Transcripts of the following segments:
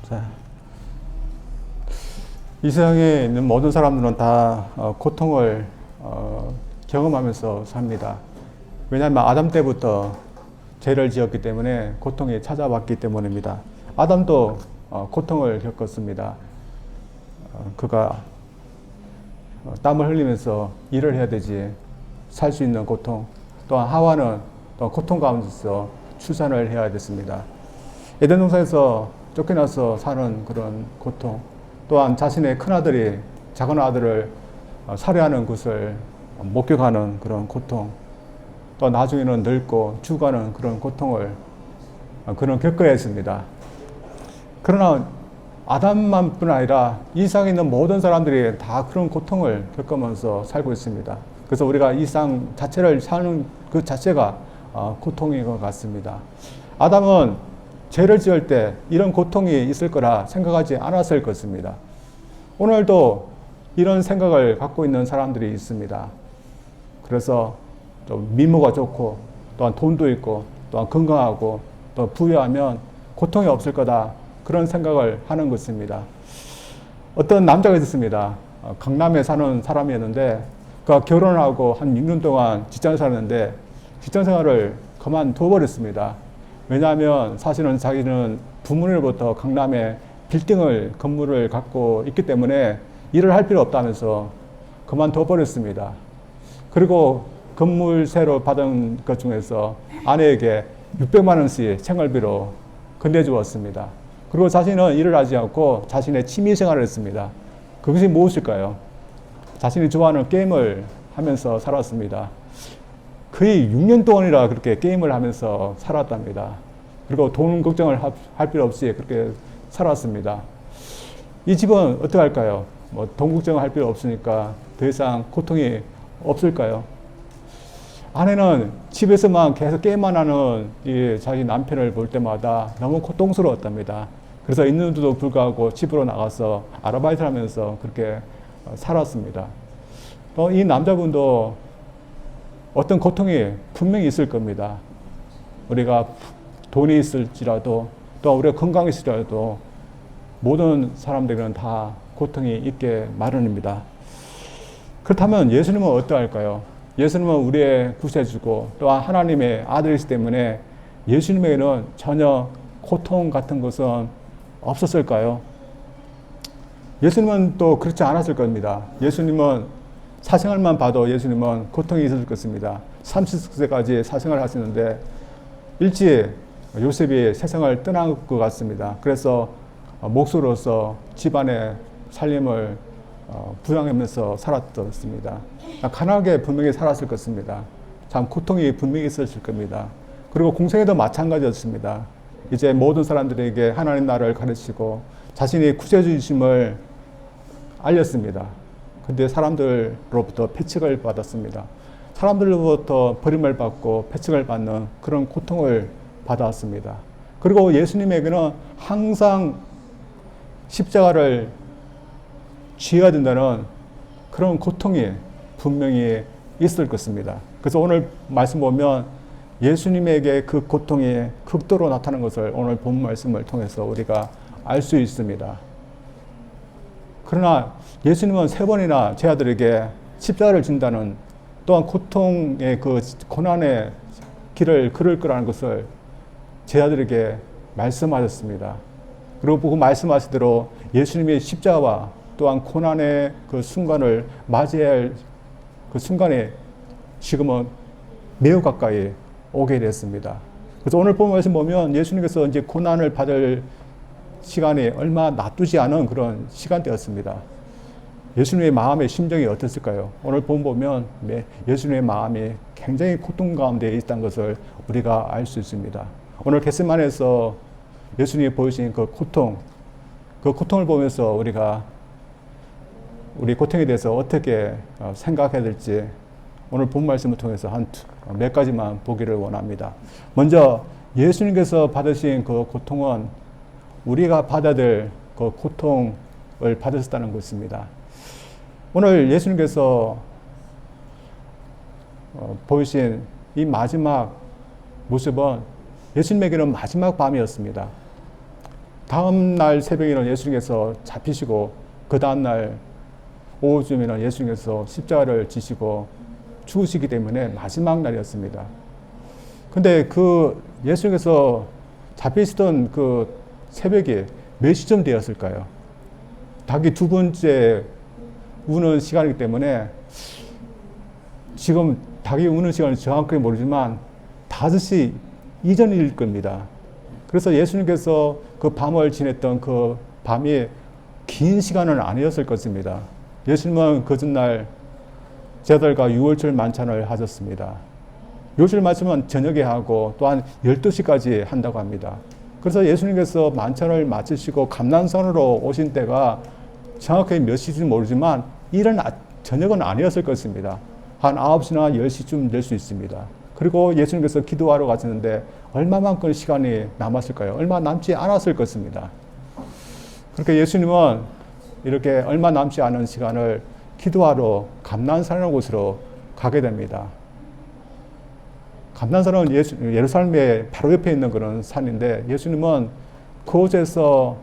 자, 이 세상에 있는 모든 사람들은 다 고통을 경험하면서 삽니다. 왜냐하면 아담 때부터 죄를 지었기 때문에 고통이 찾아왔기 때문입니다. 아담도 고통을 겪었습니다. 그가 땀을 흘리면서 일을 해야 되지 살 수 있는 고통, 또한 하와는 또 고통 가운데서 출산을 해야 됐습니다. 에덴 동산에서 쫓겨나서 사는 그런 고통, 또한 자신의 큰아들이 작은 아들을 살해하는 것을 목격하는 그런 고통, 또 나중에는 늙고 죽어가는 그런 고통을 그는 겪어야 했습니다. 그러나 아담만 뿐 아니라 이 세상에 있는 모든 사람들이 다 그런 고통을 겪으면서 살고 있습니다. 그래서 우리가 이 세상 자체를 사는 그 자체가 고통인 것 같습니다. 아담은 죄를 지을 때 이런 고통이 있을 거라 생각하지 않았을 것입니다. 오늘도 이런 생각을 갖고 있는 사람들이 있습니다. 그래서 좀 미모가 좋고 또한 돈도 있고 또한 건강하고 또 부유하면 고통이 없을 거다, 그런 생각을 하는 것입니다. 어떤 남자가 있었습니다. 강남에 사는 사람이었는데 그가 결혼하고 한 6년 동안 직장을 살았는데 직장 생활을 그만둬 버렸습니다. 왜냐하면 사실은 자기는 부모님으로부터 강남에 빌딩을 건물을 갖고 있기 때문에 일을 할 필요 없다면서 그만둬 버렸습니다. 그리고 건물세로 받은 것 중에서 아내에게 600만 원씩 생활비로 건네주었습니다. 그리고 자신은 일을 하지 않고 자신의 취미 생활을 했습니다. 그것이 무엇일까요? 자신이 좋아하는 게임을 하면서 살았습니다. 거의 6년 동안이나 그렇게 게임을 하면서 살았답니다. 그리고 돈 걱정을 할 필요 없이 그렇게 살았습니다. 이 집은 어떻게 할까요? 돈 걱정을 할 필요 없으니까 더 이상 고통이 없을까요? 아내는 집에서만 계속 게임만 하는 이 자기 남편을 볼 때마다 너무 고통스러웠답니다. 그래서 있는데도 불구하고 집으로 나가서 아르바이트를 하면서 그렇게 살았습니다. 또 이 남자분도 어떤 고통이 분명히 있을 겁니다. 우리가 돈이 있을지라도 또 우리가 건강이 있을지라도 모든 사람들은 다 고통이 있게 마련입니다. 그렇다면 예수님은 어떠할까요? 예수님은 우리의 구세주고 또한 하나님의 아들이기 때문에 예수님에게는 전혀 고통 같은 것은 없었을까요? 예수님은 또 그렇지 않았을 겁니다. 예수님은 사생활만 봐도 예수님은 고통이 있었을 것입니다. 30세까지 사생활을 하시는데 일찍 요셉이 세상을 떠난 것 같습니다. 그래서 목수로서 집안의 살림을 부양하면서 살았습니다. 가난하게 분명히 살았을 것입니다. 참 고통이 분명히 있었을 겁니다. 그리고 공생애도 마찬가지였습니다. 이제 모든 사람들에게 하나님 나라를 가르치고 자신이 구세주이심을 알렸습니다. 근데 사람들로부터 패측을 받았습니다. 사람들로부터 버림을 받고 패측을 받는 그런 고통을 받았습니다. 그리고 예수님에게는 항상 십자가를 쥐어야 된다는 그런 고통이 분명히 있을 것입니다. 그래서 오늘 말씀 보면 예수님에게 그 고통이 극도로 나타나는 것을 오늘 본 말씀을 통해서 우리가 알 수 있습니다. 그러나 예수님은 3번이나 제 아들에게 십자가를 진다는 또한 고통의 그 고난의 길을 걸을 거라는 것을 제 아들에게 말씀하셨습니다. 그리고 그 말씀하신 대로 예수님의 십자가와 또한 고난의 그 순간을 맞이해야 할 그 순간에 지금은 매우 가까이 오게 됐습니다. 그래서 오늘 본 말씀 보면 예수님께서 이제 고난을 받을 시간이 얼마 놔두지 않은 그런 시간대였습니다. 예수님의 마음의 심정이 어땠을까요? 오늘 보면 예수님의 마음이 굉장히 고통 가운데 있다는 것을 우리가 알 수 있습니다. 오늘 겟세마네에서 예수님이 보이신 그 고통을 보면서 우리 고통에 대해서 어떻게 생각해야 될지 오늘 본 말씀을 통해서 한 몇 가지만 보기를 원합니다. 먼저 예수님께서 받으신 그 고통은 우리가 받아야 될 그 고통을 받으셨다는 것입니다. 오늘 예수님께서 보이신 이 마지막 모습은 예수님에게는 마지막 밤이었습니다. 다음 날 새벽에는 예수님께서 잡히시고 그 다음 날 오후쯤에는 예수님께서 십자가를 지시고 죽으시기 때문에 마지막 날이었습니다. 근데 그 예수님께서 잡히시던 그 새벽이 몇 시쯤 되었을까요? 닭이 두 번째 우는 시간이기 때문에 지금 닭이 우는 시간을 정확하게 모르지만 5시 이전일 겁니다. 그래서 예수님께서 그 밤을 지냈던 그 밤이 긴 시간은 아니었을 것입니다. 예수님은 그 전날 제자들과 유월절 만찬을 하셨습니다. 유월절 만찬은 저녁에 하고 또한 12시까지 한다고 합니다. 그래서 예수님께서 만찬을 마치시고 감난산으로 오신 때가 정확하게 몇 시인지 모르지만 이른 저녁은 아니었을 것입니다. 한 9시나 10시쯤 될 수 있습니다. 그리고 예수님께서 기도하러 가셨는데 얼마만큼 시간이 남았을까요? 얼마 남지 않았을 것입니다. 그렇게 예수님은 이렇게 얼마 남지 않은 시간을 기도하러 감난산이라는 곳으로 가게 됩니다. 감난산은 예루살렘의 바로 옆에 있는 그런 산인데 예수님은 그곳에서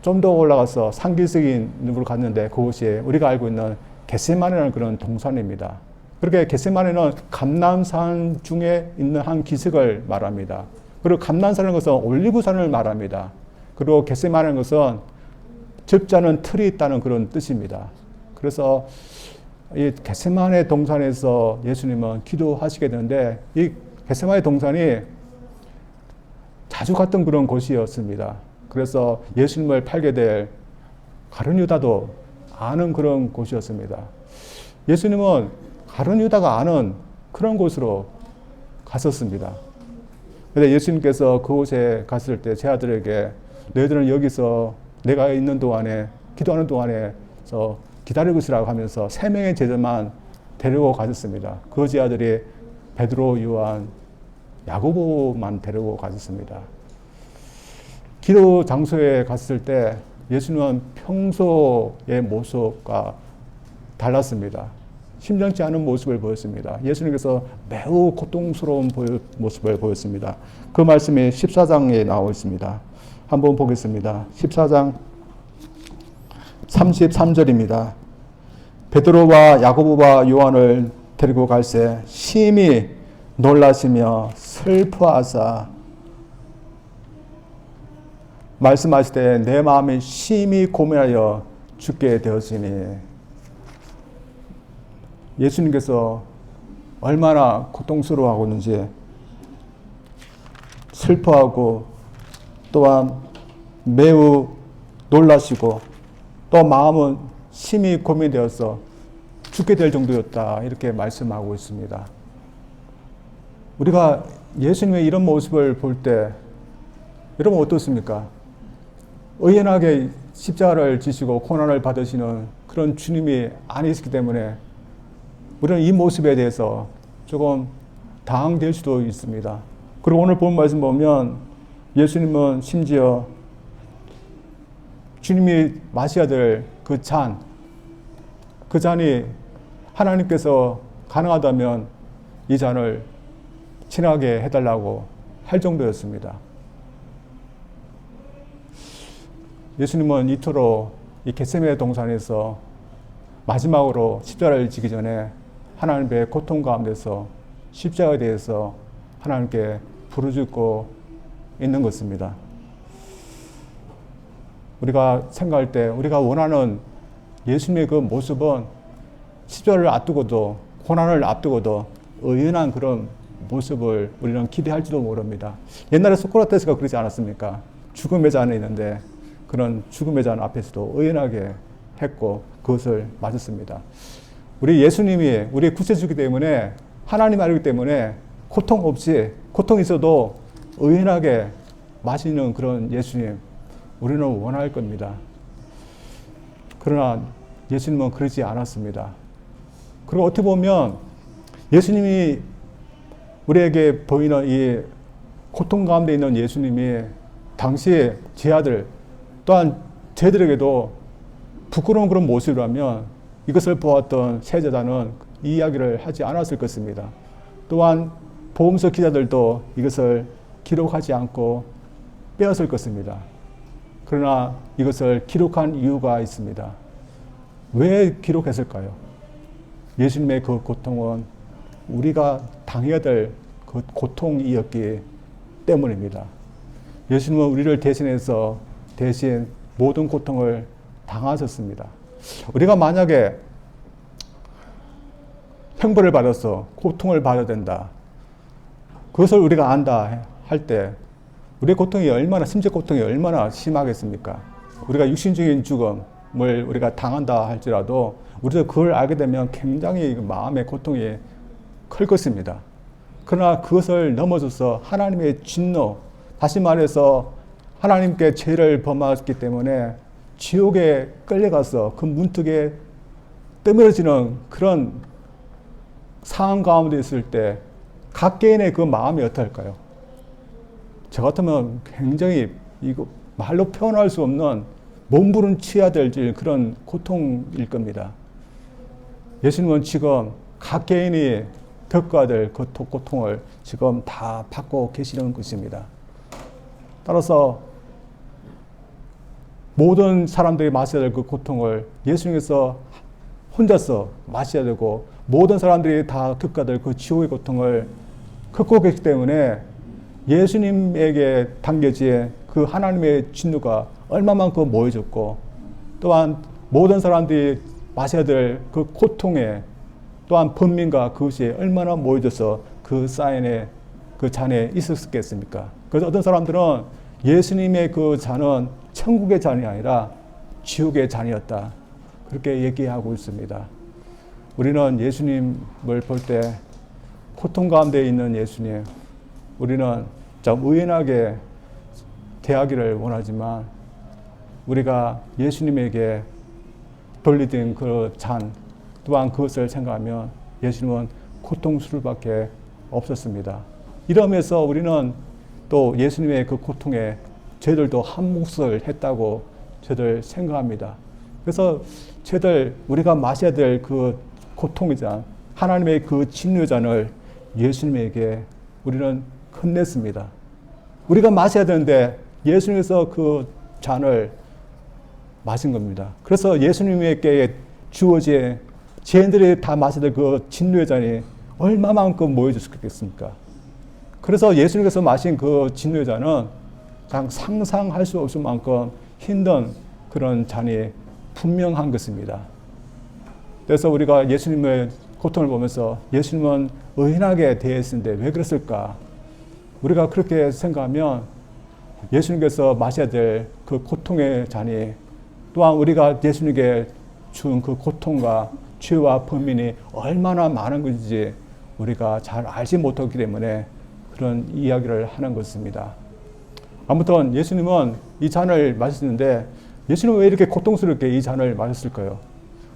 좀 더 올라가서 산기슭인 곳으로 갔는데 그곳이 우리가 알고 있는 겟세마네라는 그런 동산입니다. 그렇게 겟세마네는 감난산 중에 있는 한 기슭을 말합니다. 그리고 감난산이라는 것은 올리브산을 말합니다. 그리고 겟세마네라는 것은 접자는 틀이 있다는 그런 뜻입니다. 그래서 이 겟세마네 동산에서 예수님은 기도하시게 되는데 이 겟세마네 동산이 자주 갔던 그런 곳이었습니다. 그래서 예수님을 팔게 될 가룟 유다도 아는 그런 곳이었습니다. 예수님은 가룟 유다가 아는 그런 곳으로 갔었습니다. 그런데 예수님께서 그곳에 갔을 때 제 아들에게 너희들은 여기서 내가 있는 동안에 기도하는 동안에서 기다리고 있으라고 하면서 3명의 제자만 데리고 가셨습니다. 그 제 아들이 베드로, 요한, 야고보만 데리고 가셨습니다. 기도 장소에 갔을 때 예수님은 평소의 모습과 달랐습니다. 심상치 않은 모습을 보였습니다. 예수님께서 매우 고통스러운 모습을 보였습니다. 그 말씀이 14장에 나와 있습니다. 한번 보겠습니다. 14장 33절입니다. 베드로와 야고보와 요한을 데리고 갈새 심히 놀라시며 슬퍼하사 말씀하실 때 내 마음이 심히 고민하여 죽게 되었으니 예수님께서 얼마나 고통스러워하고 있는지 슬퍼하고 또한 매우 놀라시고 또 마음은 심히 고민되어서 죽게 될 정도였다 이렇게 말씀하고 있습니다. 우리가 예수님의 이런 모습을 볼 때 여러분 어떻습니까? 의연하게 십자가를 지시고 고난을 받으시는 그런 주님이 아니시기 때문에 우리는 이 모습에 대해서 조금 당황될 수도 있습니다. 그리고 오늘 본 말씀 보면 예수님은 심지어 주님이 마셔야 될 그 잔이 하나님께서 가능하다면 이 잔을 지나게 해달라고 할 정도였습니다. 예수님은 이토록 이 겟세마네 동산에서 마지막으로 십자가를 지기 전에 하나님의 고통 가운데서 십자가에 대해서 하나님께 부르짖고 있는 것입니다. 우리가 생각할 때 우리가 원하는 예수님의 그 모습은 십자가를 앞두고도 고난을 앞두고도 의연한 그런 모습을 우리는 기대할지도 모릅니다. 옛날에 소크라테스가 그러지 않았습니까? 죽음의 잔이 있는데 그런 죽음의 잔 앞에서도 의연하게 했고 그것을 맞았습니다. 우리 예수님이 우리의 구세주이기 때문에 하나님 아니기 때문에 고통 없이 고통 있어도 의연하게 마시는 그런 예수님 우리는 원할 겁니다. 그러나 예수님은 그러지 않았습니다. 그리고 어떻게 보면 예수님이 우리에게 보이는 이 고통 가운데 있는 예수님이 당시에 제 아들 또한 저희들에게도 부끄러운 그런 모습이라면 이것을 보았던 세제자는 이 이야기를 하지 않았을 것입니다. 또한 복음서 기자들도 이것을 기록하지 않고 빼앗을 것입니다. 그러나 이것을 기록한 이유가 있습니다. 왜 기록했을까요? 예수님의 그 고통은 우리가 당해야 될 그 고통이었기 때문입니다. 예수님은 우리를 대신해서 대신 모든 고통을 당하셨습니다. 우리가 만약에 형벌을 받아서 고통을 받아야 된다. 그것을 우리가 안다 할 때 우리의 고통이 얼마나, 심적 고통이 얼마나 심하겠습니까? 우리가 육신적인 죽음을 우리가 당한다 할지라도 우리도 그걸 알게 되면 굉장히 마음의 고통이 클 것입니다. 그러나 그것을 넘어서서 하나님의 진노, 다시 말해서 하나님께 죄를 범하였기 때문에 지옥에 끌려가서 그 문턱에 떠밀어지는 그런 상황 가운데 있을 때 각 개인의 그 마음이 어떨까요? 저 같으면 굉장히 이거 말로 표현할 수 없는 몸부림쳐야 될 그런 고통일 겁니다. 예수님은 지금 각 개인이 겪어야 될 그 고통을 지금 다 받고 계시는 것입니다. 따라서 모든 사람들이 마셔야 될 그 고통을 예수님께서 혼자서 마셔야 되고 모든 사람들이 다 겪어야 될 그 지옥의 고통을 겪고 계시기 때문에 예수님에게 당겨진 그 하나님의 진노가 얼마만큼 모여졌고 또한 모든 사람들이 마셔야 될 그 고통에 또한 번민과 그것이 얼마나 모여져서 그 사인에 그 잔에 있었겠습니까? 그래서 어떤 사람들은 예수님의 그 잔은 천국의 잔이 아니라 지옥의 잔이었다. 그렇게 얘기하고 있습니다. 우리는 예수님을 볼 때 고통 가운데 있는 예수님, 우리는 좀 의연하게 대하기를 원하지만 우리가 예수님에게 돌리던 그 잔, 또한 그것을 생각하면 예수님은 고통스러울밖에 없었습니다. 이러면서 우리는 또 예수님의 그 고통에 저희들도 한 몫을 했다고 저희들 생각합니다. 그래서 저희들 우리가 마셔야 될 그 고통의 잔, 하나님의 그 진노의 잔을 예수님에게 우리는 건넸습니다. 우리가 마셔야 되는데 예수님께서 그 잔을 마신 겁니다. 그래서 예수님에게 주어진 죄인들이 다 마셔야 될 그 진노의 잔이 얼마만큼 모여졌겠습니까? 그래서 예수님께서 마신 그 진노의 잔은 그냥 상상할 수 없을 만큼 힘든 그런 잔이 분명한 것입니다. 그래서 우리가 예수님의 고통을 보면서 예수님은 의인하게 대했는데 왜 그랬을까? 우리가 그렇게 생각하면 예수님께서 마셔야 될 그 고통의 잔이 또한 우리가 예수님께 준 그 고통과 죄와 범인이 얼마나 많은 것인지 우리가 잘 알지 못하기 때문에 그런 이야기를 하는 것입니다. 아무튼 예수님은 이 잔을 마셨는데 예수님은 왜 이렇게 고통스럽게 이 잔을 마셨을까요?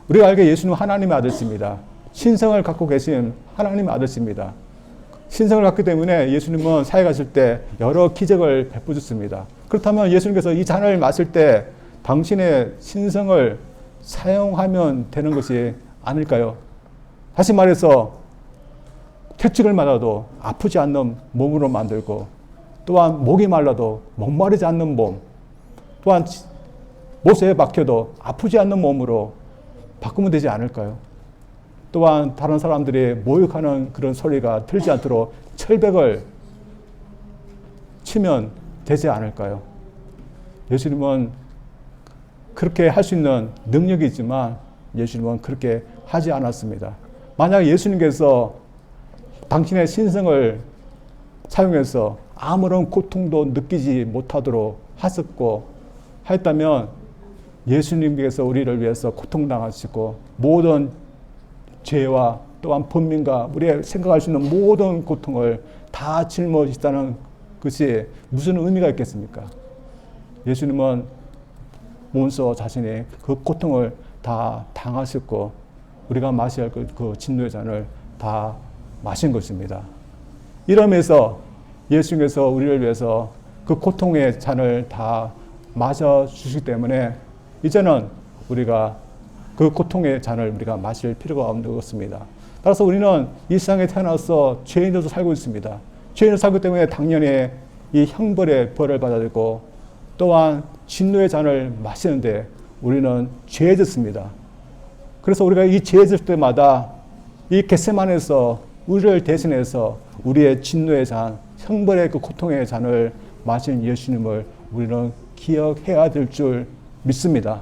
우리가 알기에 예수님은 하나님의 아들입니다. 신성을 갖고 계신 하나님의 아들입니다. 신성을 갖기 때문에 예수님은 사회 가실 때 여러 기적을 베푸셨습니다. 그렇다면 예수님께서 이 잔을 마실 때 당신의 신성을 사용하면 되는 것이 아닐까요? 다시 말해서 퇴직을 맞아도 아프지 않는 몸으로 만들고 또한 목이 말라도 목마르지 않는 몸, 또한 못에 박혀도 아프지 않는 몸으로 바꾸면 되지 않을까요? 또한 다른 사람들이 모욕하는 그런 소리가 들지 않도록 철벽을 치면 되지 않을까요? 예수님은 그렇게 할 수 있는 능력이 있지만 예수님은 그렇게 하지 않았습니다. 만약 예수님께서 당신의 신성을 사용해서 아무런 고통도 느끼지 못하도록 하셨고 했다면 예수님께서 우리를 위해서 고통당하시고 모든 죄와 또한 번민과 우리가 생각할 수 있는 모든 고통을 다 짊어지시다는 것이 무슨 의미가 있겠습니까? 예수님은 몸소 자신의 그 고통을 다 당하셨고 우리가 마셔야 할 그 진노의 잔을 다 마신 것입니다. 이러면서 예수님께서 우리를 위해서 그 고통의 잔을 다 마셔주시기 때문에 이제는 우리가 그 고통의 잔을 우리가 마실 필요가 없는 것입니다. 따라서 우리는 이 세상에 태어나서 죄인으로 살고 있습니다. 죄인으로 살기 때문에 당연히 이 형벌의 벌을 받아야 되고 또한 진노의 잔을 마시는데 우리는 죄졌습니다. 그래서 우리가 이 죄질 때마다 이 겟세마네에서 우리를 대신해서 우리의 진노의 잔, 형벌의 그 고통의 잔을 마신 예수님을 우리는 기억해야 될 줄 믿습니다.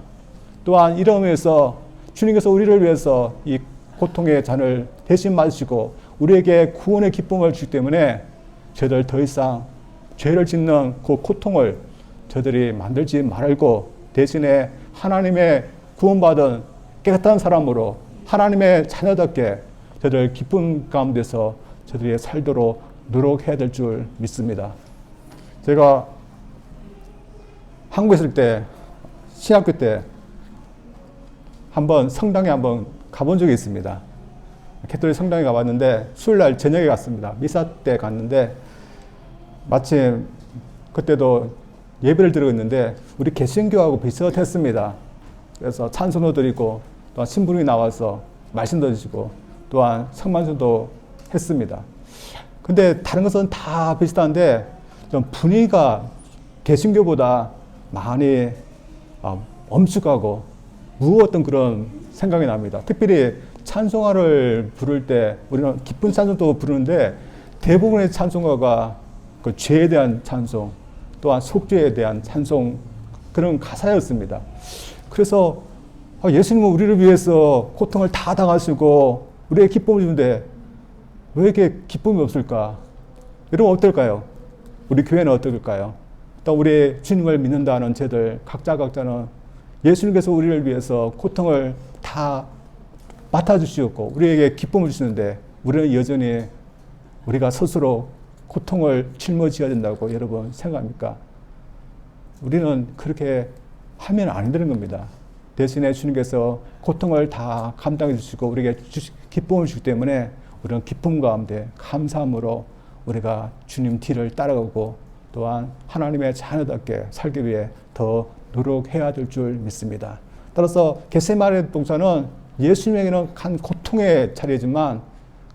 또한 이런 의미에서 주님께서 우리를 위해서 이 고통의 잔을 대신 마시고 우리에게 구원의 기쁨을 주기 때문에 저희들 더 이상 죄를 짓는 그 고통을 저희들이 만들지 말고 대신에 하나님의 구원받은 깨끗한 사람으로 하나님의 자녀답게 저희들 기쁨 가운데서 저희들이 살도록 노력해야 될 줄 믿습니다. 제가 한국에 있을 때 신학교 때 한번 성당에 한번 가본 적이 있습니다. 캐톨릭 성당에 가봤는데 수요일날 저녁에 갔습니다. 미사 때 갔는데 마침 그때도 예배를 드리고 있는데 우리 개신교하고 비슷했습니다. 그래서 찬송도 드리고 또한 신부님이 나와서 말씀도 주시고 또한 성만찬도 했습니다. 근데 다른 것은 다 비슷한데 좀 분위기가 개신교보다 많이 엄숙하고 무거웠던 그런 생각이 납니다. 특별히 찬송가를 부를 때 우리는 기쁜 찬송도 부르는데 대부분의 찬송가가 그 죄에 대한 찬송 또한 속죄에 대한 찬송 그런 가사였습니다. 그래서 예수님은 우리를 위해서 고통을 다 당하시고 우리의 기쁨을 주는데 왜 이렇게 기쁨이 없을까? 여러분 어떨까요? 우리 교회는 어떨까요? 또 우리 주님을 믿는다는 저들 각자는 예수님께서 우리를 위해서 고통을 다 맡아주시고 우리에게 기쁨을 주시는데 우리는 여전히 우리가 스스로 고통을 짊어져야 된다고 여러분 생각합니까? 우리는 그렇게 하면 안 되는 겁니다. 대신에 주님께서 고통을 다 감당해 주시고 우리에게 기쁨을 주기 때문에 우리는 기쁨 가운데 감사함으로 우리가 주님 뒤를 따라가고 또한 하나님의 자녀답게 살기 위해 더 노력해야 될 줄 믿습니다. 따라서 겟세마네 동산은 예수님에게는 간 고통의 자리지만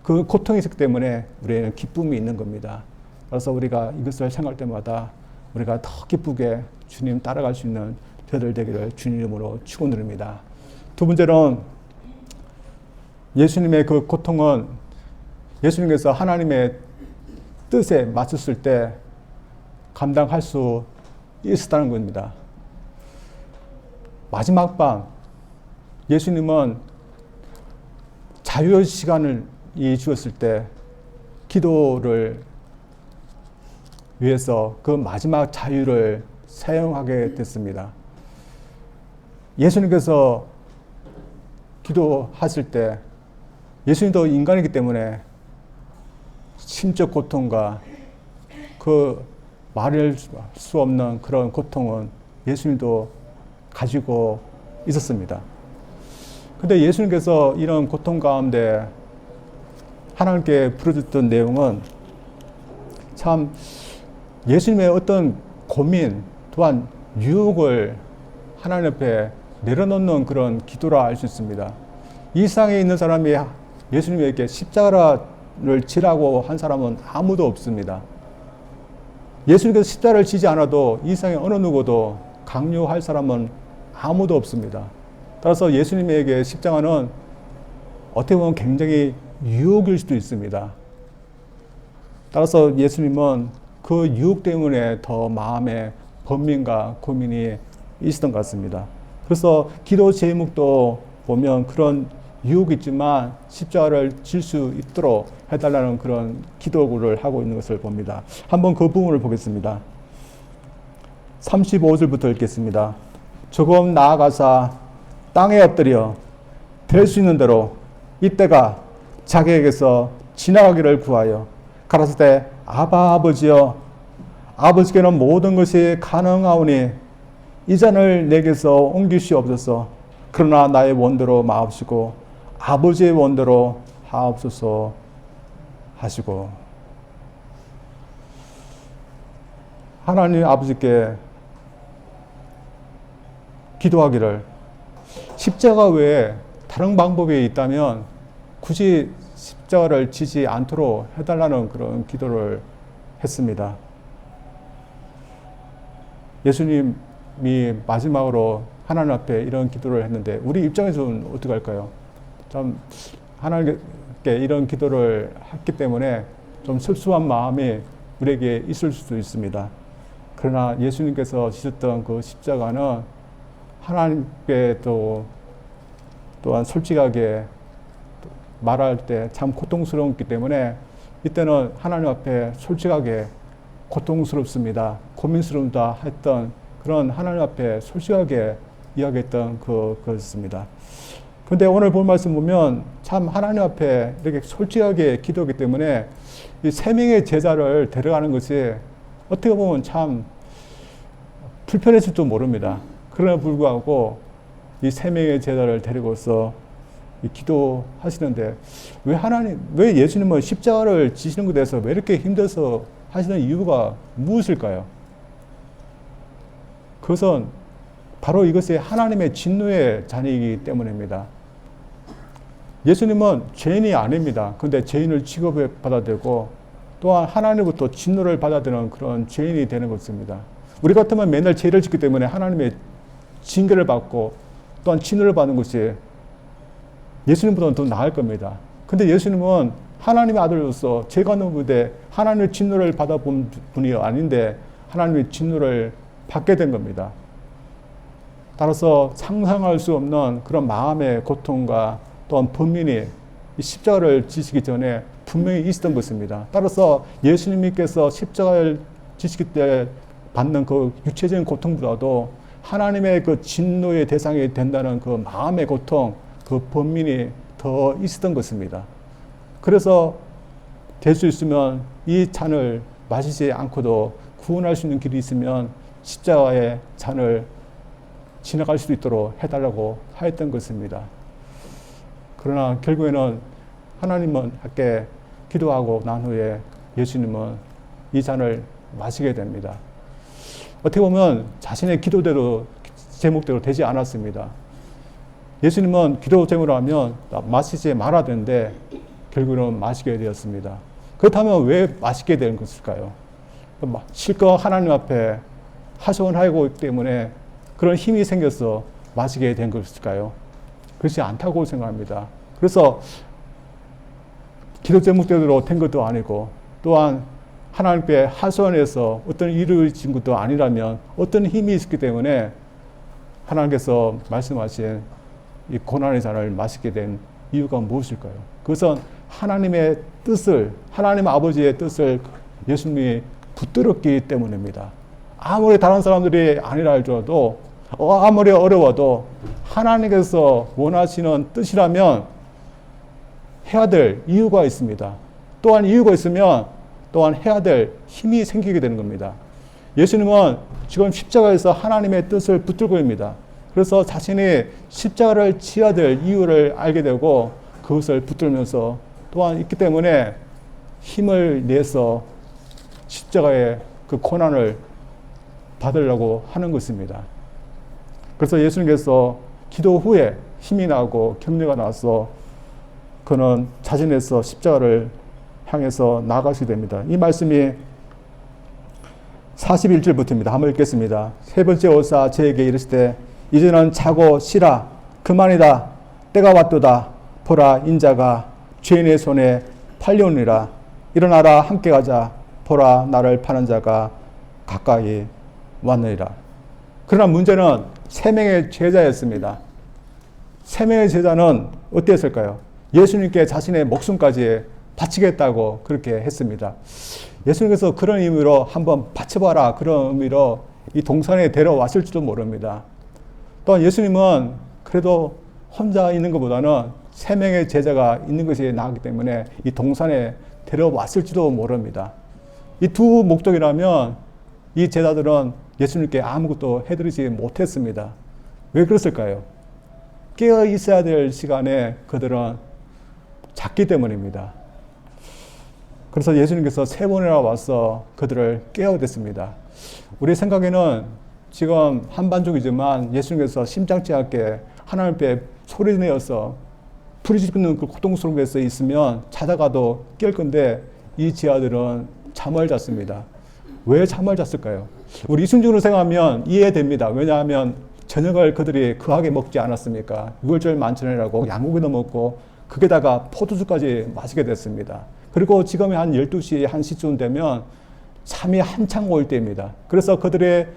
그 고통이 있기 때문에 우리에게는 기쁨이 있는 겁니다. 그래서 우리가 이것을 생각할 때마다 우리가 더 기쁘게 주님 따라갈 수 있는 저들 되기를 주님 이름으로 축원드립니다. 두 번째는 예수님의 그 고통은 예수님께서 하나님의 뜻에 맞췄을 때 감당할 수 있었다는 겁니다. 마지막 밤 예수님은 자유의 시간을 주었을 때 기도를 위해서 그 마지막 자유를 사용하게 됐습니다. 예수님께서 기도하실 때 예수님도 인간이기 때문에 심적 고통과 그 말할 수 없는 그런 고통은 예수님도 가지고 있었습니다. 근데 예수님께서 이런 고통 가운데 하나님께 부르짖던 내용은 참 예수님의 어떤 고민 또한 유혹을 하나님 앞에 내려놓는 그런 기도라 할 수 있습니다. 이 세상에 있는 사람이 예수님에게 십자가를 지라고 한 사람은 아무도 없습니다. 예수님께서 십자가를 지지 않아도 이 세상에 어느 누구도 강요할 사람은 아무도 없습니다. 따라서 예수님에게 십자가는 어떻게 보면 굉장히 유혹일 수도 있습니다. 따라서 예수님은 그 유혹 때문에 더 마음에 번민과 고민이 있었던 것 같습니다. 그래서 기도 제목도 보면 그런 유혹이 있지만 십자가를 질 수 있도록 해달라는 그런 기도를 하고 있는 것을 봅니다. 한번 그 부분을 보겠습니다. 35절부터 읽겠습니다. 조금 나아가사 땅에 엎드려 될 수 있는 대로 이때가 자기에게서 지나가기를 구하여 가라사대 아바 아버지여 아버지께는 모든 것이 가능하오니 이 잔을 내게서 옮기시옵소서. 그러나 나의 원대로 마옵시고 아버지의 원대로 하옵소서 하시고 하나님 아버지께 기도하기를 십자가 외에 다른 방법이 있다면 굳이 십자가를 지지 않도록 해달라는 그런 기도를 했습니다. 예수님이 마지막으로 하나님 앞에 이런 기도를 했는데 우리 입장에서는 어떻게 할까요? 참 하나님께 이런 기도를 했기 때문에 좀 섭섭한 마음이 우리에게 있을 수도 있습니다. 그러나 예수님께서 지셨던 그 십자가는 하나님께 또한 솔직하게 말할 때 참 고통스러웠기 때문에 이때는 하나님 앞에 솔직하게 고통스럽습니다, 고민스럽다 했던 그런 하나님 앞에 솔직하게 이야기했던 그것입니다. 그런데 오늘 본 말씀 보면 참 하나님 앞에 이렇게 솔직하게 기도하기 때문에 이 세 명의 제자를 데려가는 것이 어떻게 보면 참 불편했을지도 모릅니다. 그러나 불구하고 이 세 명의 제자를 데리고서 기도하시는데 왜 예수님은 십자가를 지시는 것에 대해서 왜 이렇게 힘들어서 하시는 이유가 무엇일까요? 그것은 바로 이것이 하나님의 진노의 잔이기 때문입니다. 예수님은 죄인이 아닙니다. 그런데 죄인을 취급해 받아들고 또한 하나님부터 진노를 받아들이는 그런 죄인이 되는 것입니다. 우리 같으면 맨날 죄를 짓기 때문에 하나님의 징계를 받고 또한 진노를 받는 것이 예수님보다는 더 나을 겁니다. 근데 예수님은 하나님의 아들로서 죄가 없는 분인데 하나님의 진노를 받아본 분이 아닌데 하나님의 진노를 받게 된 겁니다. 따라서 상상할 수 없는 그런 마음의 고통과 또한 번민이 십자가를 지시기 전에 분명히 있었던 것입니다. 따라서 예수님께서 십자가를 지시기 때 받는 그 육체적인 고통보다도 하나님의 그 진노의 대상이 된다는 그 마음의 고통, 그 번민이 더 있었던 것입니다. 그래서 될 수 있으면 이 잔을 마시지 않고도 구원할 수 있는 길이 있으면 십자가의 잔을 지나갈 수 있도록 해달라고 하였던 것입니다. 그러나 결국에는 하나님은 함께 기도하고 난 후에 예수님은 이 잔을 마시게 됩니다. 어떻게 보면 자신의 기도대로 제목대로 되지 않았습니다. 예수님은 기도 제목을 하면 마시지 말아야 되는데 결국은 마시게 되었습니다. 그렇다면 왜 마시게 된 것일까요? 실컷 하나님 앞에 하소연하고 있기 때문에 그런 힘이 생겨서 마시게 된 것일까요? 그렇지 않다고 생각합니다. 그래서 기도 제목대로 된 것도 아니고 또한 하나님께 하소연해서 어떤 일을 지은 것도 아니라면 어떤 힘이 있었기 때문에 하나님께서 말씀하신 이 고난의 잔을 마시게 된 이유가 무엇일까요? 그것은 하나님의 뜻을, 하나님 아버지의 뜻을 예수님이 붙들었기 때문입니다. 아무리 다른 사람들이 아니라 할지라도 아무리 어려워도 하나님께서 원하시는 뜻이라면 해야 될 이유가 있습니다. 또한 이유가 있으면 또한 해야 될 힘이 생기게 되는 겁니다. 예수님은 지금 십자가에서 하나님의 뜻을 붙들고 있습니다. 그래서 자신이 십자가를 지어야 될 이유를 알게 되고 그것을 붙들면서 또한 있기 때문에 힘을 내서 십자가의 그 고난을 받으려고 하는 것입니다. 그래서 예수님께서 기도 후에 힘이 나고 격려가 나서 그는 자진해서 십자가를 향해서 나아가시게 됩니다. 이 말씀이 41절부터입니다. 한번 읽겠습니다. 세 번째 오사 저에게 이르시되 이제는 자고 쉬라. 그만이다. 때가 왔도다. 보라 인자가 죄인의 손에 팔려오니라. 일어나라 함께 가자. 보라 나를 파는 자가 가까이 왔느니라. 그러나 문제는 세 명의 제자였습니다. 세 명의 제자는 어땠을까요? 예수님께 자신의 목숨까지 바치겠다고 그렇게 했습니다. 예수님께서 그런 의미로 한번 바쳐봐라 그런 의미로 이 동산에 데려왔을지도 모릅니다. 또한 예수님은 그래도 혼자 있는 것보다는 세 명의 제자가 있는 것이 나았기 때문에 이 동산에 데려왔을지도 모릅니다. 이 두 목적이라면 이 제자들은 예수님께 아무것도 해드리지 못했습니다. 왜 그랬을까요? 깨어 있어야 될 시간에 그들은 잤기 때문입니다. 그래서 예수님께서 세 번이나 와서 그들을 깨워댔습니다. 우리 생각에는 지금 한반쪽이지만 예수님께서 심장치 않게 하나님 앞에 소리내어서 부르짖는 그 고통스러운 데서 있으면 자다가도 깰 건데 이 제자들은 잠을 잤습니다. 왜 잠을 잤을까요? 우리 이순신으로 생각하면 이해됩니다. 왜냐하면 저녁을 그들이 거하게 먹지 않았습니까? 6월절 만찬이라고 양고기도 먹고 거기다가 포도주까지 마시게 됐습니다. 그리고 지금이 한 12시, 1시쯤 되면 잠이 한창 올 때입니다. 그래서 그들의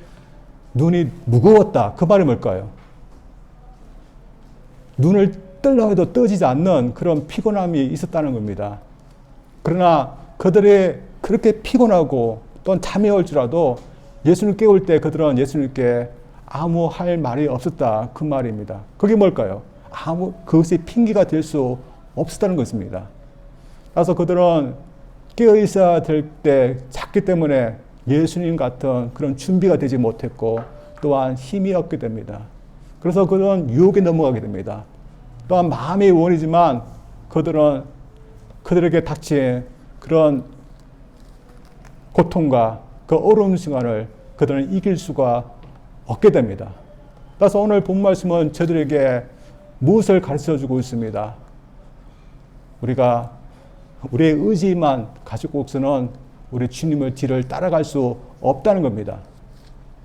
눈이 무거웠다. 그 말이 뭘까요? 눈을 뜰라 해도 떠지지 않는 그런 피곤함이 있었다는 겁니다. 그러나 그들의 그렇게 피곤하고 또는 잠이 올지라도 예수님 깨울 때 그들은 예수님께 아무 할 말이 없었다. 그 말입니다. 그게 뭘까요? 그것이 핑계가 될 수 없었다는 것입니다. 그래서 그들은 깨어 있어야 될 때 잤기 때문에 예수님 같은 그런 준비가 되지 못했고 또한 힘이 없게 됩니다. 그래서 그들은 유혹에 넘어가게 됩니다. 또한 마음의 원이지만 그들은 그들에게 닥친 그런 고통과 그 어려운 시간을 그들은 이길 수가 없게 됩니다. 그래서 오늘 본 말씀은 저들에게 무엇을 가르쳐 주고 있습니다. 우리가 우리의 의지만 가지고서는 우리 주님의 뒤를 따라갈 수 없다는 겁니다.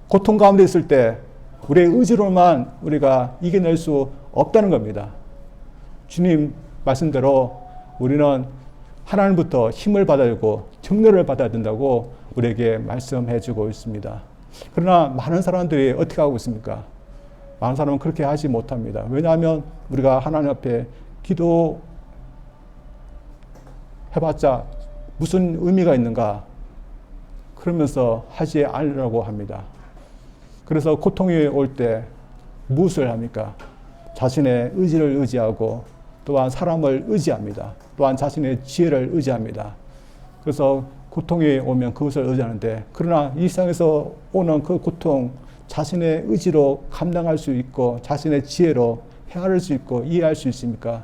고통 가운데 있을 때 우리의 의지로만 우리가 이겨낼 수 없다는 겁니다. 주님 말씀대로 우리는 하나님부터 힘을 받아야 되고 격려를 받아야 된다고 우리에게 말씀해 주고 있습니다. 그러나 많은 사람들이 어떻게 하고 있습니까? 많은 사람은 그렇게 하지 못합니다. 왜냐하면 우리가 하나님 앞에 기도해봤자 무슨 의미가 있는가? 그러면서 하지 않으려고 합니다. 그래서 고통이 올 때 무엇을 합니까? 자신의 의지를 의지하고 또한 사람을 의지합니다. 또한 자신의 지혜를 의지합니다. 그래서 고통이 오면 그것을 의지하는데 그러나 이 세상에서 오는 그 고통 자신의 의지로 감당할 수 있고 자신의 지혜로 헤아릴 수 있고 이해할 수 있습니까?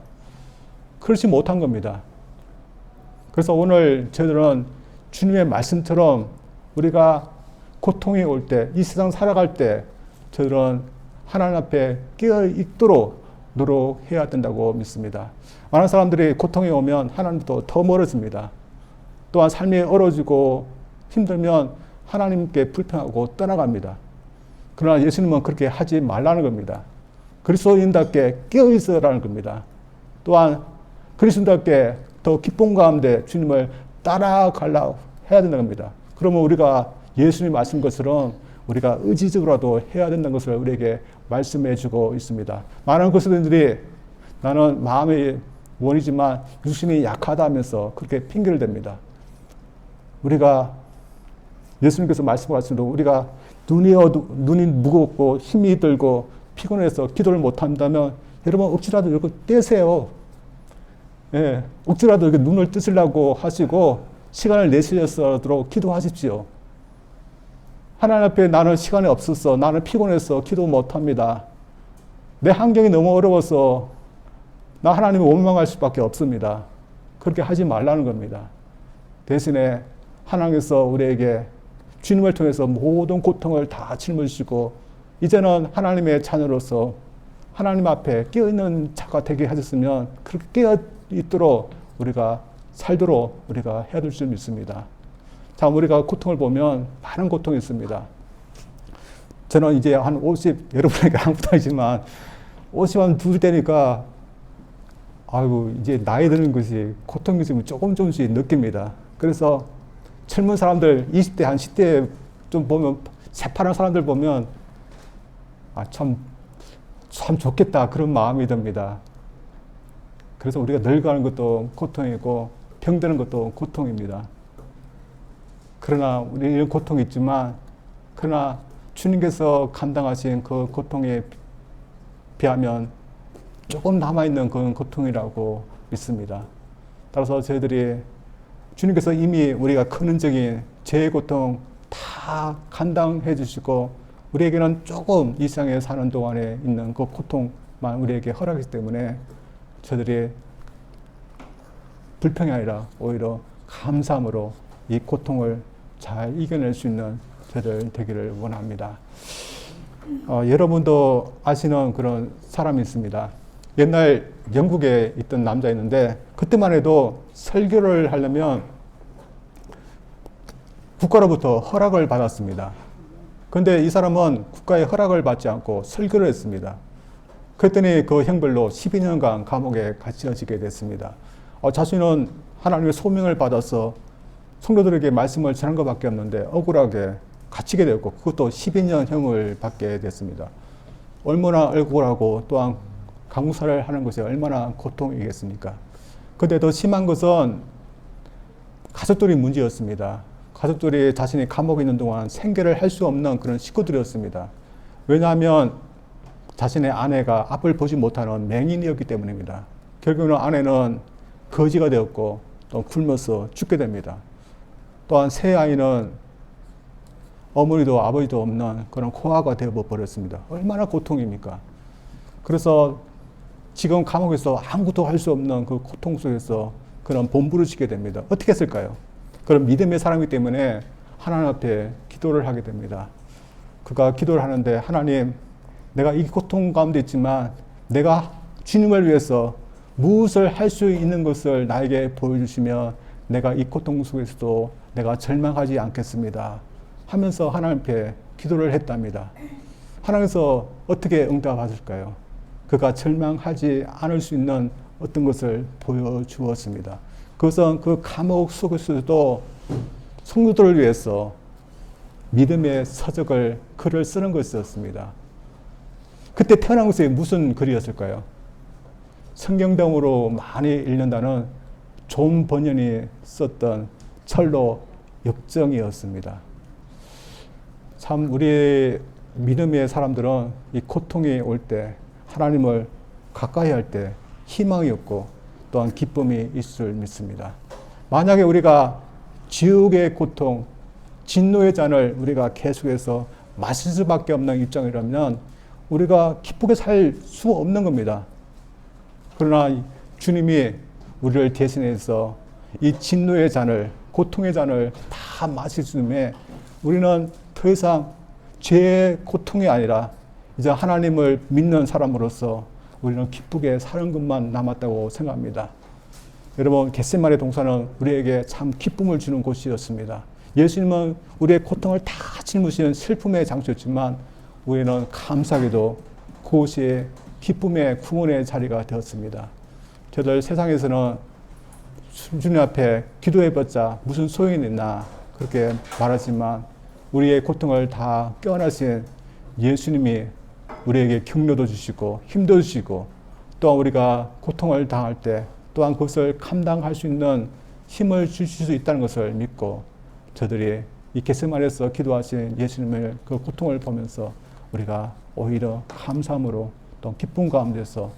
그렇지 못한 겁니다. 그래서 오늘 저희들은 주님의 말씀처럼 우리가 고통이 올 때, 이 세상 살아갈 때 저희들은 하나님 앞에 깨어 있도록 노력해야 된다고 믿습니다. 많은 사람들이 고통이 오면 하나님부터 더 멀어집니다. 또한 삶이 어려지고 힘들면 하나님께 불평하고 떠나갑니다. 그러나 예수님은 그렇게 하지 말라는 겁니다. 그리스도인답게 깨어 있어라는 겁니다. 또한 그리스도인답게 더 기쁨 가운데 주님을 따라가려고 해야 된다는 겁니다. 그러면 우리가 예수님 말씀 것처럼 우리가 의지적으로라도 해야 된다는 것을 우리에게 말씀해 주고 있습니다. 많은 그리스도인들이 나는 마음의 원이지만 육신이 약하다 하면서 그렇게 핑계를 댑니다. 우리가 예수님께서 말씀하신 대로 우리가 눈이 무겁고 힘이 들고 피곤해서 기도를 못한다면 여러분 억지라도 이렇게 떼세요. 예, 억지라도 이렇게 눈을 뜨시려고 하시고 시간을 내시려서도 기도하십시오. 하나님 앞에 나는 시간이 없었어. 나는 피곤해서 기도 못합니다. 내 환경이 너무 어려워서 나 하나님을 원망할 수밖에 없습니다. 그렇게 하지 말라는 겁니다. 대신에 하나님께서 우리에게 주님을 통해서 모든 고통을 다 짊어지시고 이제는 하나님의 자녀로서 하나님 앞에 깨어있는 자가 되게 하셨으면 그렇게 깨어있도록 우리가 살도록 우리가 해야 될 줄 믿습니다. 자, 우리가 고통을 보면 많은 고통이 있습니다. 저는 이제 한 50, 여러분에게 아무것도 아니지만 50한 둘 되니까 아이고 이제 나이 드는 것이 고통이 좀 조금씩 느낍니다. 그래서 젊은 사람들 20대 한 10대 좀 보면 새파란 사람들 보면 참 좋겠다 그런 마음이 듭니다. 그래서 우리가 늙어가는 것도 고통이고 병드는 것도 고통입니다. 그러나 우리 이런 고통이 있지만 그러나 주님께서 감당하신 그 고통에 비하면 조금 남아있는 그런 고통이라고 믿습니다. 따라서 저희들이 주님께서 이미 우리가 근원적인 죄의 고통 다 감당해 주시고 우리에게는 조금 이 세상에 사는 동안에 있는 그 고통만 우리에게 허락했기 때문에 저희들이 불평이 아니라 오히려 감사함으로 이 고통을 잘 이겨낼 수 있는 저희들 되기를 원합니다. 여러분도 아시는 그런 사람이 있습니다. 옛날 영국에 있던 남자였는데 그때만 해도 설교를 하려면 국가로부터 허락을 받았습니다. 근데 이 사람은 국가의 허락을 받지 않고 설교를 했습니다. 그랬더니 그 형벌로 12년간 감옥에 갇혀지게 됐습니다. 자신은 하나님의 소명을 받아서 성도들에게 말씀을 전한 것밖에 없는데 억울하게 갇히게 되었고 그것도 12년형을 받게 됐습니다. 얼마나 억울하고 또한 감옥살이를 하는 것이 얼마나 고통이겠습니까? 근데 더 심한 것은 가족들이 문제였습니다. 가족들이 자신이 감옥에 있는 동안 생계를 할 수 없는 그런 식구들이었습니다. 왜냐하면 자신의 아내가 앞을 보지 못하는 맹인이었기 때문입니다. 결국은 아내는 거지가 되었고 또 굶어서 죽게 됩니다. 또한 새 아이는 어머니도 아버지도 없는 그런 고아가 되어버렸습니다. 얼마나 고통입니까? 그래서 지금 감옥에서 아무것도 할 수 없는 그 고통 속에서 그런 몸부림치게 됩니다. 어떻게 했을까요? 그런 믿음의 사람이기 때문에 하나님 앞에 기도를 하게 됩니다. 그가 기도를 하는데 하나님, 내가 이 고통 가운데 있지만 내가 주님을 위해서 무엇을 할 수 있는 것을 나에게 보여주시면 내가 이 고통 속에서도 내가 절망하지 않겠습니다. 하면서 하나님께 기도를 했답니다. 하나님께서 어떻게 응답하실까요? 그가 절망하지 않을 수 있는 어떤 것을 보여주었습니다. 그것은 그 감옥 속에서도 성도들을 위해서 믿음의 서적을, 글을 쓰는 것이었습니다. 그때 태어난 것이 무슨 글이었을까요? 성경등으로 많이 읽는다는 존 번연이 썼던 철로 역정이었습니다. 참 우리 믿음의 사람들은 이 고통이 올 때 하나님을 가까이 할 때 희망이 없고 또한 기쁨이 있을 줄 믿습니다. 만약에 우리가 지옥의 고통, 진노의 잔을 우리가 계속해서 마실 수밖에 없는 입장이라면 우리가 기쁘게 살 수 없는 겁니다. 그러나 주님이 우리를 대신해서 이 진노의 잔을, 고통의 잔을 다 마시심에 우리는 더 이상 죄의 고통이 아니라 이제 하나님을 믿는 사람으로서 우리는 기쁘게 사는 것만 남았다고 생각합니다. 여러분, 겟세마네 동산은 우리에게 참 기쁨을 주는 곳이었습니다. 예수님은 우리의 고통을 다 짊으시는 슬픔의 장소였지만 우리는 감사하게도 그곳이 기쁨의 구원의 자리가 되었습니다. 저들 세상에서는 주님 앞에 기도해봤자 무슨 소용이 있나 그렇게 말하지만 우리의 고통을 다 껴안으신 예수님이 우리에게 격려도 주시고 힘도 주시고 또한 우리가 고통을 당할 때 또한 그것을 감당할 수 있는 힘을 주실 수 있다는 것을 믿고 저들이 이 겟세마네에서 기도하신 예수님의 그 고통을 보면서 우리가 오히려 감사함으로 또 기쁨 가운데서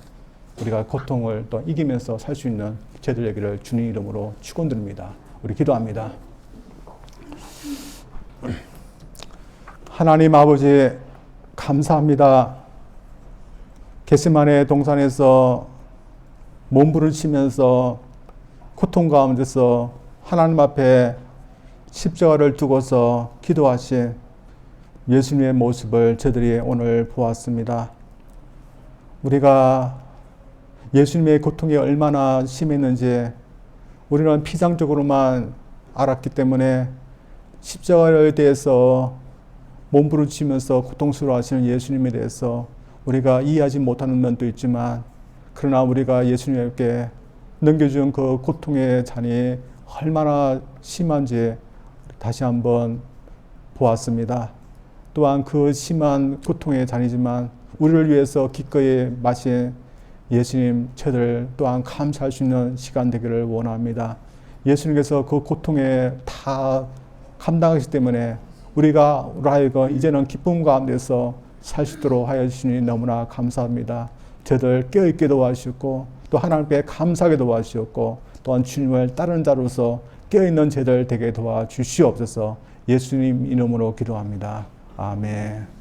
우리가 고통을 또 이기면서 살 수 있는 저들 되기를 주님 이름으로 축원드립니다. 우리 기도합니다. 하나님 아버지 감사합니다. 겟세마네 동산에서 몸부림치면서 고통 가운데서 하나님 앞에 십자가를 두고서 기도하신 예수님의 모습을 저들이 오늘 보았습니다. 우리가 예수님의 고통이 얼마나 심했는지 우리는 피상적으로만 알았기 때문에 십자가에 대해서 몸부림치면서 고통스러워하시는 예수님에 대해서 우리가 이해하지 못하는 면도 있지만 그러나 우리가 예수님께 넘겨준 그 고통의 잔이 얼마나 심한지 다시 한번 보았습니다. 또한 그 심한 고통의 잔이지만 우리를 위해서 기꺼이 마신 예수님 저들 또한 감사할 수 있는 시간 되기를 원합니다. 예수님께서 그 고통에 다 감당하시기 때문에 우리가 하여금 이제는 기쁨 가운데서 살 수 있도록 하여 주시니 너무나 감사합니다. 저들 깨어있게 도와주셨고 또 하나님께 감사하게 도와주셨고 또한 주님을 따르는 자로서 깨어있는 저들 되게 도와주시옵소서. 예수님 이름으로 기도합니다. 아멘.